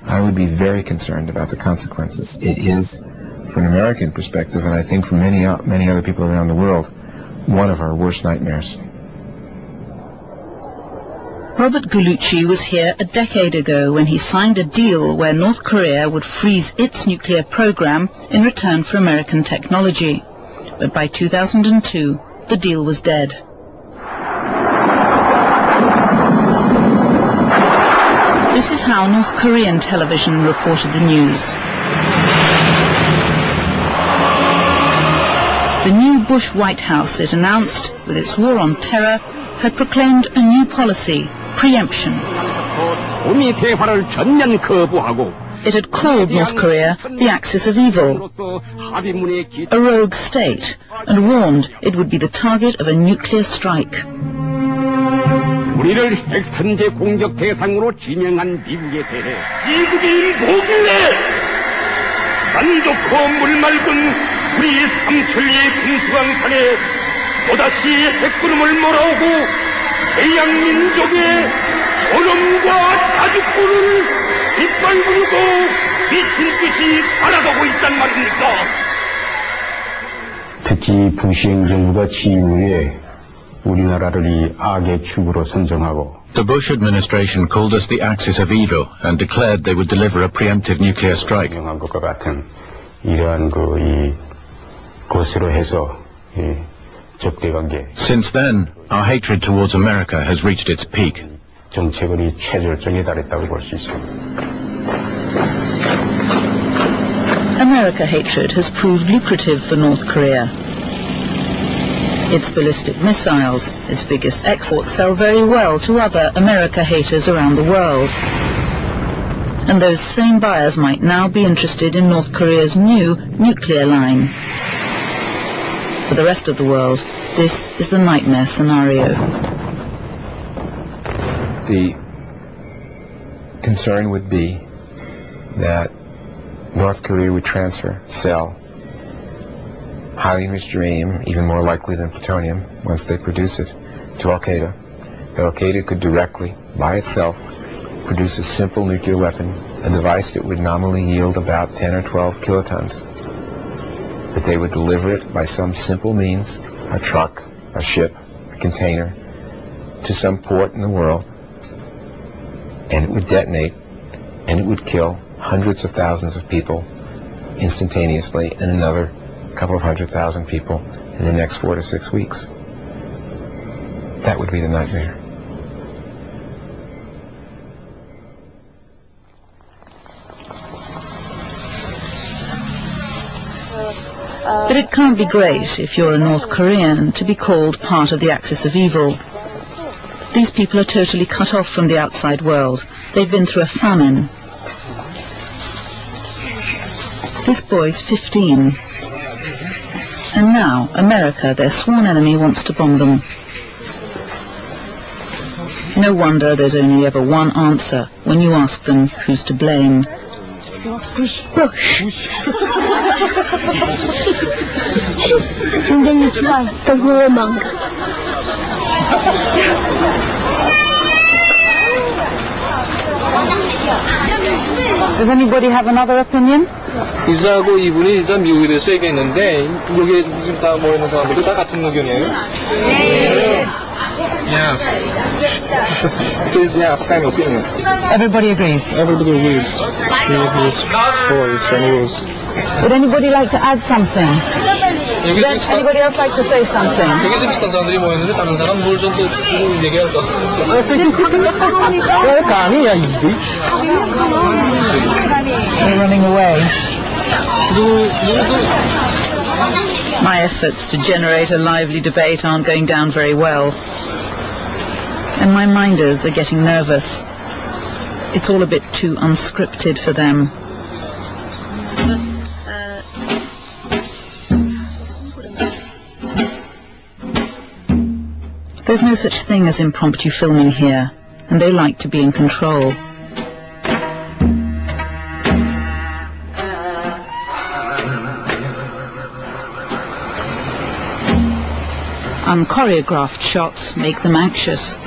I would be very concerned about the consequences. It is, from an American perspective, and I think from many other people around the world, one of our worst nightmares. Robert Gulucci was here a decade ago when he signed a deal where North Korea would freeze its nuclear program in return for American technology. But by 2002, the deal was dead. This is how North Korean television reported the news. The new Bush White House, it announced, with its war on terror, had proclaimed a new policy, preemption. It had called North Korea the axis of evil, a rogue state, and warned it would be the target of a nuclear strike. 우리를 핵선제 공격 대상으로 지명한 미국에 대해 미국이 뭐길래 산 좋고 물 맑은 우리 삼천리의 금수강산에 또다시 핵구름을 몰아오고 대양민족의 존엄과 자주권을 깃발 부르고 미친 듯이 바라보고 있단 말입니까? 특히 부시 행정부가 취임 우리나라를 이 악의 축으로 선정하고 The Bush administration called us the axis of evil and declared they would deliver a preemptive nuclear strike. 한 것과 같은 이러한 것으로 해서 적대 관계. Since then, our hatred towards America has reached its peak. 정책은 최절정에 달했다고 볼 수 있습니다. America hatred has proved lucrative for North Korea. Its ballistic missiles, its biggest exports, sell very well to other America haters around the world. And those same buyers might now be interested in North Korea's new nuclear line. For the rest of the world, this is the nightmare scenario. The concern would be that North Korea would sell highly enriched uranium, even more likely than plutonium, once they produce it, to Al-Qaeda. Al-Qaeda could directly, by itself, produce a simple nuclear weapon, a device that would nominally yield about 10 or 12 kilotons. That they would deliver it by some simple means, a truck, a ship, a container, to some port in the world, and it would detonate, and it would kill hundreds of thousands of people instantaneously, and another couple of 100,000 people in the next 4 to 6 weeks. That would be the nightmare. But it can't be great, if you're a North Korean, to be called part of the axis of evil. These people are totally cut off from the outside world. They've been through a famine. This boy's 15. And now, America, their sworn enemy, wants to bomb them. No wonder there's only ever one answer when you ask them who's to blame. Bush. And then you try the warmonger. Does anybody have another opinion? 이사하고 이분이 이사 미국에 대해서 얘기했는데 여기에 지금 다 모여있는 사람들도 다 같은 의견이에요? 네. Yes. Says yes, same opinion. Everybody agrees? Everybody agrees. His voice and rules. Would anybody like to add something? Would anybody else like to say something? 여기 비슷한 사람들이 모였는데 다른 사람 뭘 좀 얘기할 것 같아요. 왜 아니야 이게? They're running away. My efforts to generate a lively debate aren't going down very well. And my minders are getting nervous. It's all a bit too unscripted for them. There's no such thing as impromptu filming here, and they like to be in control. Unchoreographed shots make them anxious.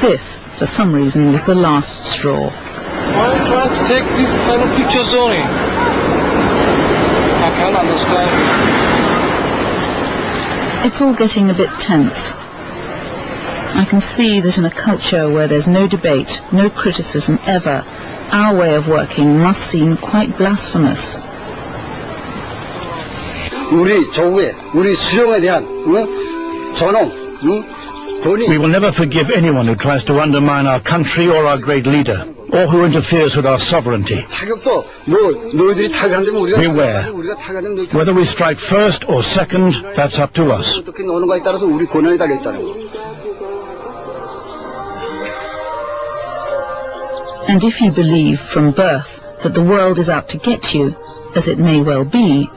This for some reason, was the last straw. Why are you trying to take these kind of pictures only? I can't understand. It's all getting a bit tense. I can see that in a culture where there's no debate, no criticism ever, our way of working must seem quite blasphemous. 우리 조국에 우리 수령에 대한 전홍 We will never forgive anyone who tries to undermine our country or our great leader, or who interferes with our sovereignty. Beware. Whether we strike first or second, that's up to us. And if you believe from birth that the world is out to get you, as it may well be,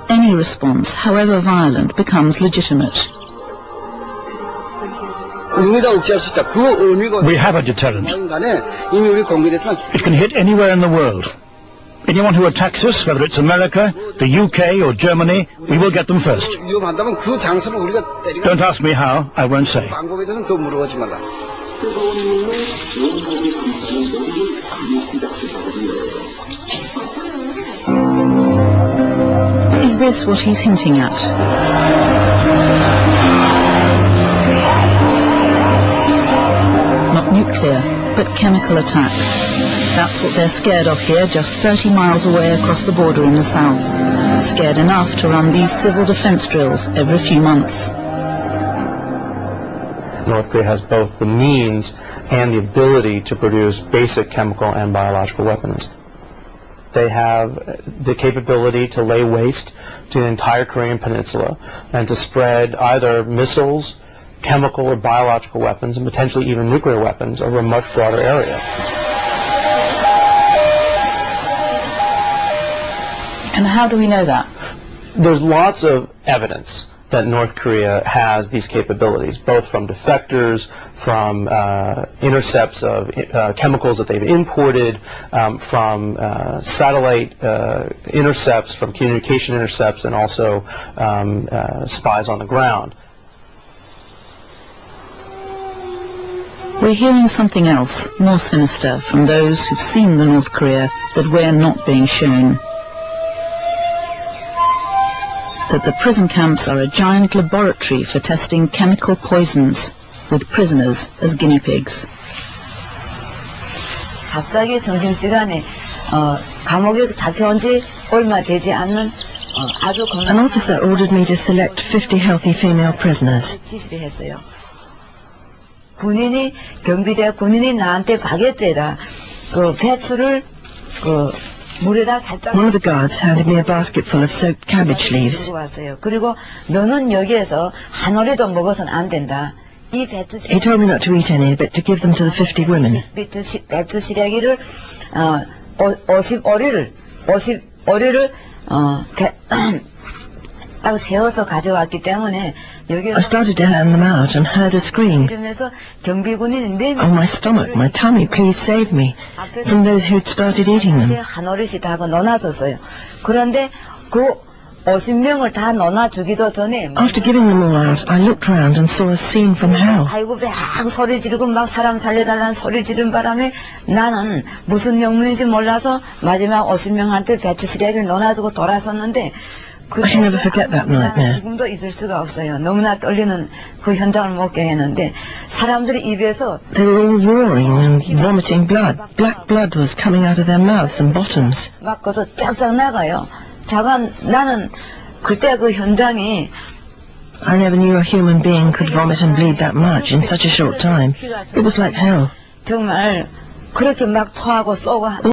any response, however violent, becomes legitimate. We have a deterrent. It can hit anywhere in the world. Anyone who attacks us, whether it's America, the UK or Germany, we will get them first. Don't ask me how, I won't say. Is this what he's hinting at? Not nuclear, but chemical attack. That's what they're scared of here, just 30 miles away across the border in the south. Scared enough to run these civil defense drills every few months. North Korea has both the means and the ability to produce basic chemical and biological weapons. They have the capability to lay waste to the entire Korean peninsula and to spread either missiles, chemical or biological weapons, and potentially even nuclear weapons over a much broader area. And how do we know that? There's lots of evidence that North Korea has these capabilities, both from defectors, from intercepts of chemicals that they've imported, from satellite intercepts, from communication intercepts, and also spies on the ground. We're hearing something else, more sinister, from those who've seen the North Korea that we're not being shown. That the prison camps are a giant laboratory for testing chemical poisons, with prisoners as guinea pigs. 갑자기 점심시간에 감옥에 잡혀온 지 얼마 되지 않는 아주 건강한 An officer ordered me to select 50 healthy female prisoners. 지시를 했어요. 군인이 경비대 군인이 나한테 바게트에다 그 배추를 그 물에다 살짝 One of the guards handed me a basket full of soaked cabbage leaves. 그리고 너는 여기에서 한 오리도 먹어서는 안 된다. 이 배추 He told me not to eat any, but to give them to the 50 women. 배추 시래기를 50오리를 딱 세워서 가져왔기 때문에 I started to hand them out and heard a scream. Oh, my stomach, my tummy, please save me, from those who'd started eating them. 한 오리씩 다 넣어놔줬어요. 그런데 그 50명을 다 넣어주기도 전에 After giving them all out, I looked round and saw a scene from hell. 아이고 막 소리 지르고 막 사람 살려달라는 소리 지른 바람에 나는 무슨 명령인지 몰라서 마지막 50명한테 배추 시래기를 넣어주고 돌아섰는데 I can never forget that nightmare. 지금도 잊을 수가 없어요. 너무나 떨리는 그 현장을 먹게 했는데 사람들이 입에서 They were all roaring and vomiting blood. Black blood was coming out of their mouths and bottoms. 막 거기서 쫙쫙 나가요. 나는 그때 그 현장이 I never knew a human being could vomit and bleed that much in such a short time. It was like hell. 정말 그렇게 막 토하고 쏘고